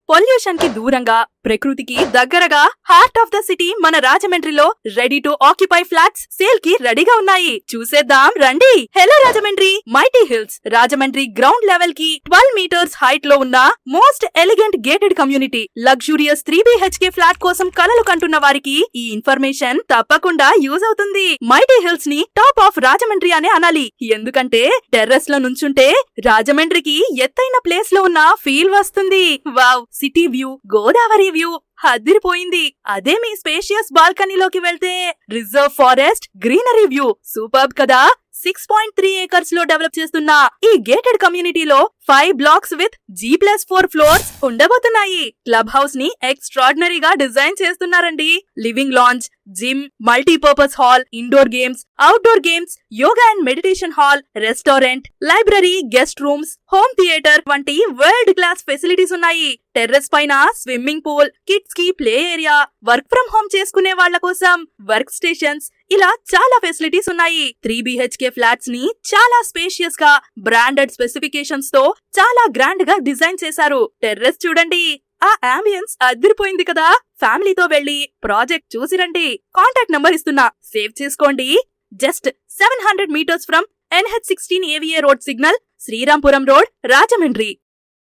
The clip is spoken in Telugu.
పొల్యూషన్ కి దూరంగా ప్రకృతికి దగ్గరగా హార్ట్ ఆఫ్ ద సిటీ మన రాజమండ్రిలో ready to occupy flats sale కి రెడీగా ఉన్నాయి. చూసేద్దాం రండి. Hello Rajahmundry mighty hills Rajahmundry ground level కి 12 మీటర్స్ హైట్ లో ఉన్న most elegant gated community. Luxurious 3 BHK flat కోసం కలలు కంటున్న వారికి ఈ ఇన్ఫర్మేషన్ తప్పకుండా యూజ్ అవుతుంది. మైటీ హిల్స్ ని టాప్ ఆఫ్ రాజమండ్రి అనే అనాలి. ఎందుకంటే టెర్రస్ లో నుంచుంటే రాజమండ్రికి ఎత్తైన ప్లేస్ లో ఉన్న ఫీల్ వస్తుంది. Wow, city view, Godavari view అదిరిపోయింది. అదే మీ స్పేషియస్ బాల్కనీలోకి వెళ్తే reserve forest, greenery view superb కదా. 6.3 acres లో డెవలప్ చేస్తున్న ఈ గేటెడ్ కమ్యూనిటీలో 5 blocks విత్ G+4 ఫ్లోర్స్ ఉండబోతున్నాయి. క్లబ్ హౌస్ ని ఎక్స్ట్రాడినరీగా డిజైన్ చేస్తున్నారండి. Living lounge, gym, multipurpose hall, indoor games, outdoor games, yoga and meditation hall, restaurant, library, guest rooms, home theatre వంటి వరల్డ్ క్లాస్ ఫెసిలిటీస్ ఉన్నాయి. టెర్రస్ పైన స్విమ్మింగ్ పూల్, కిడ్స్ కి play area, work from home చేసుకునే వాళ్ల కోసం వర్క్ స్టేషన్స్, ఇలా చాలా ఫెసిలిటీస్ ఉన్నాయి. 3 BHK ఫ్లాట్స్ ని చాలా స్పేషియస్ గా బ్రాండెడ్ స్పెసిఫికేషన్స్ తో చాలా గ్రాండ్ గా డిజైన్ చేశారు. టెర్రస్ చూడండి, ఆ అంబియన్స్ అదిరిపోయింది కదా. ఫ్యామిలీతో వెళ్లి ప్రాజెక్ట్ చూసిరండి. కాంటాక్ట్ నంబర్ ఇస్తున్నా, సేవ్ చేసుకోండి. Just 700 meters from NH16 AVA road signal, Srirampuram road, Rajahmundry.